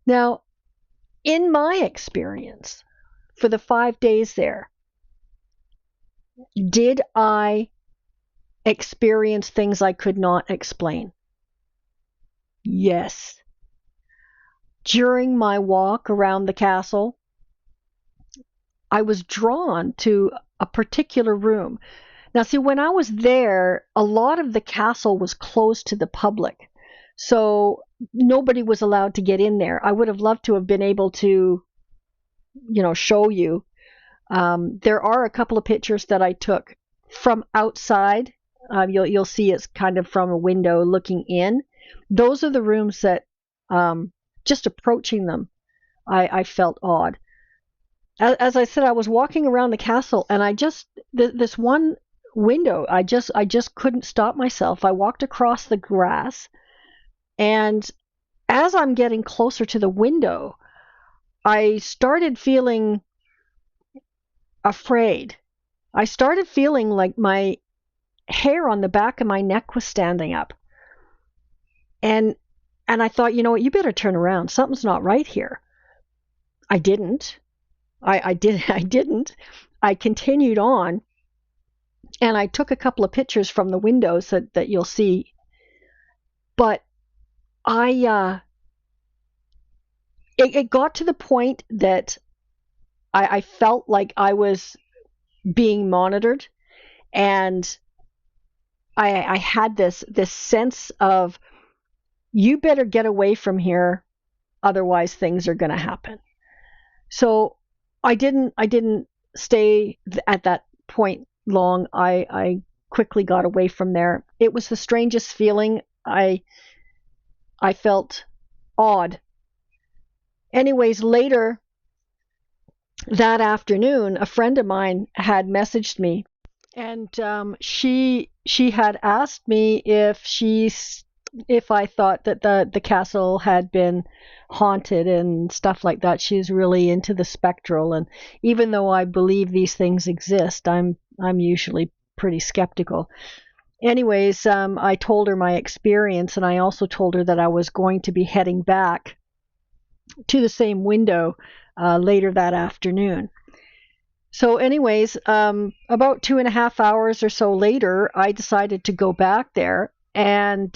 Now, in my experience, for the 5 days there, did I experience things I could not explain? Yes. During my walk around the castle, I was drawn to a particular room. Now, see, when I was there, a lot of the castle was closed to the public. So nobody was allowed to get in there. I would have loved to have been able to, show you. There are a couple of pictures that I took from outside. You'll see it's kind of from a window looking in. Those are the rooms that, just approaching them, I felt odd. As I said, I was walking around the castle, and this one window, I just couldn't stop myself. I walked across the grass, and as I'm getting closer to the window, I started feeling afraid. I started feeling like my hair on the back of my neck was standing up. And I thought, you know what, you better turn around. Something's not right here. I didn't. I didn't. I continued on, and I took a couple of pictures from the windows that you'll see. But it got to the point that I felt like I was being monitored, and I had this sense of, you better get away from here, otherwise things are going to happen. So I didn't stay at that point long. I quickly got away from there. It was the strangest feeling. I felt odd. Anyways, later that afternoon, a friend of mine had messaged me, and she had asked me if I thought that the castle had been haunted and stuff like that. She's really into the spectral, and even though I believe these things exist, I'm usually pretty skeptical. Anyways, I told her my experience, and I also told her that I was going to be heading back to the same window later that afternoon. So anyways, about 2.5 hours or so later, I decided to go back there, and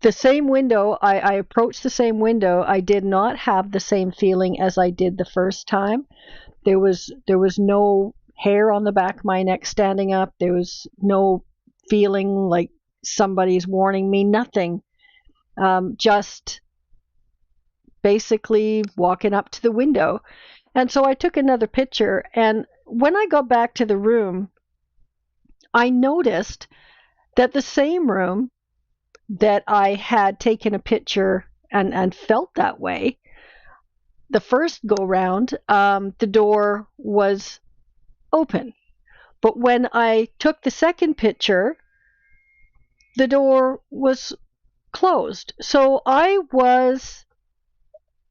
the same window, I approached the same window. I did not have the same feeling as I did the first time. There was no hair on the back of my neck standing up. There was no feeling like somebody's warning me, nothing. Just basically walking up to the window. And so I took another picture, and when I got back to the room, I noticed that the same room that I had taken a picture and felt that way, the first go round, the door was open. But when I took the second picture, the door was closed. So I was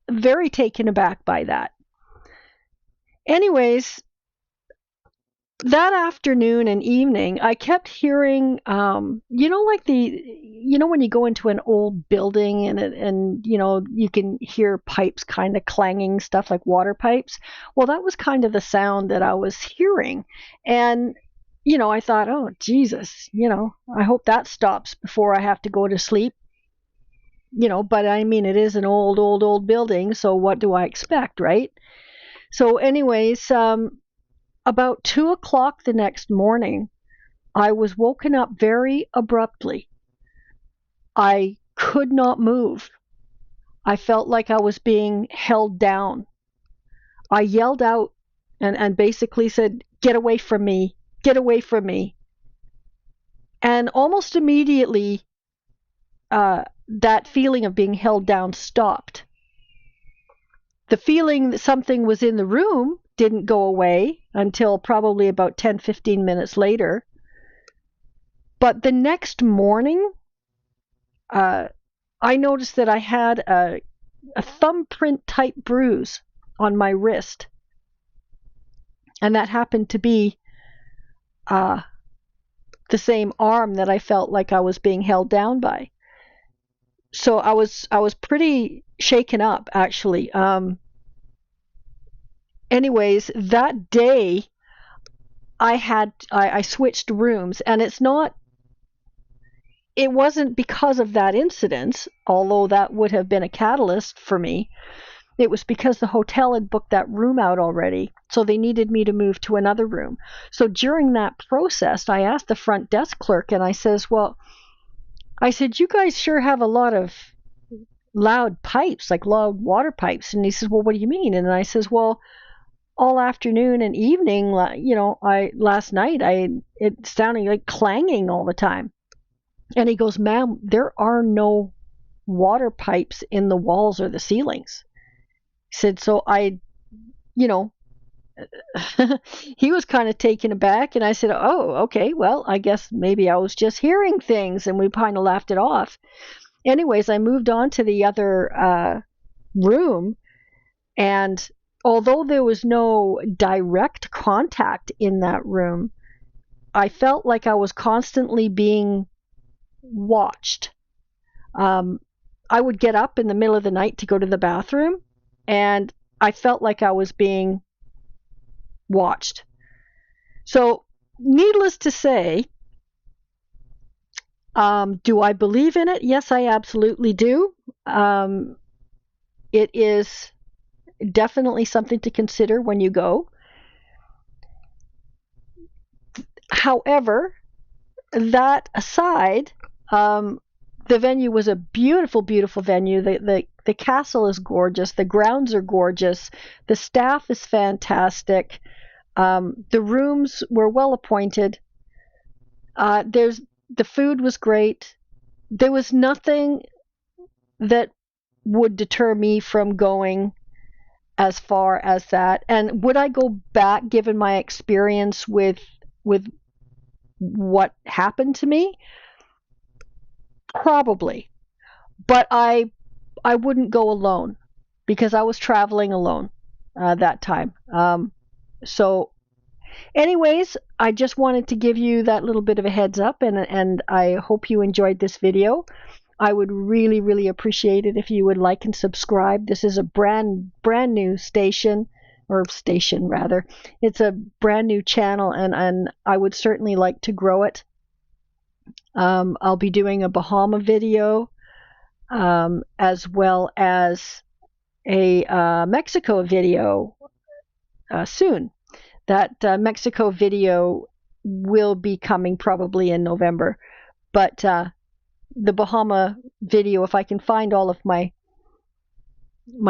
very taken aback by that. Anyways, that afternoon and evening, I kept hearing, like when you go into an old building and you can hear pipes kind of clanging, stuff like water pipes. Well, that was kind of the sound that I was hearing. And, I thought, oh, Jesus, I hope that stops before I have to go to sleep. But I mean, it is an old building, so what do I expect, right? So anyways, about 2 o'clock the next morning, I was woken up very abruptly. I could not move. I felt like I was being held down. I yelled out and basically said, "Get away from me, get away from me." And almost immediately, that feeling of being held down stopped. The feeling that something was in the room didn't go away until probably about 10-15 minutes later. But the next morning, I noticed that I had a thumbprint type bruise on my wrist. And that happened to be the same arm that I felt like I was being held down by. So I was pretty shaken up, actually. Anyways, that day I switched rooms, and it wasn't because of that incident, although that would have been a catalyst for me. It was because the hotel had booked that room out already, so they needed me to move to another room. So during that process, I asked the front desk clerk, and I said, you guys sure have a lot of loud pipes, like loud water pipes. And he says, well, what do you mean? And I says, well, all afternoon and evening, last night, it sounded like clanging all the time. And he goes, ma'am, there are no water pipes in the walls or the ceilings. He said, so you know, he was kind of taken aback, and I said, oh, okay, well, I guess maybe I was just hearing things, and we kind of laughed it off. Anyways, I moved on to the other room, and although there was no direct contact in that room, I felt like I was constantly being watched. I would get up in the middle of the night to go to the bathroom, and I felt like I was being watched. So, needless to say, do I believe in it? Yes, I absolutely do. It is definitely something to consider when you go. However, that aside, the venue was a beautiful, beautiful venue. The castle is gorgeous. The grounds are gorgeous. The staff is fantastic. The rooms were well appointed. The food was great. There was nothing that would deter me from going as far as that. And would I go back, given my experience with what happened to me? Probably. But I wouldn't go alone, because I was traveling alone that time. So anyways, I just wanted to give you that little bit of a heads up, and I hope you enjoyed this video. I would really, really appreciate it if you would like and subscribe. This is a brand new station rather. It's a brand new channel, and I would certainly like to grow it. I'll be doing a Bahama video, as well as a Mexico video soon. That Mexico video will be coming probably in November, but the Bahama video, if I can find all of my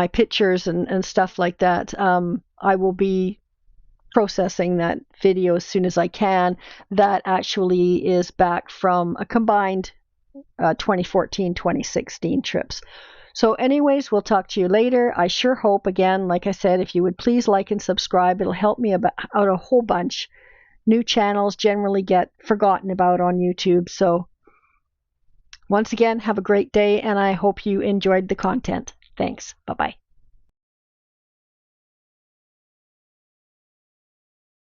pictures and stuff like that, I will be processing that video as soon as I can. That actually is back from a combined 2014-2016 trips. So anyways, we'll talk to you later. I sure hope, again, like I said, if you would please like and subscribe, it'll help me out a whole bunch. New channels generally get forgotten about on YouTube. So once again, have a great day, and I hope you enjoyed the content. Thanks. Bye-bye.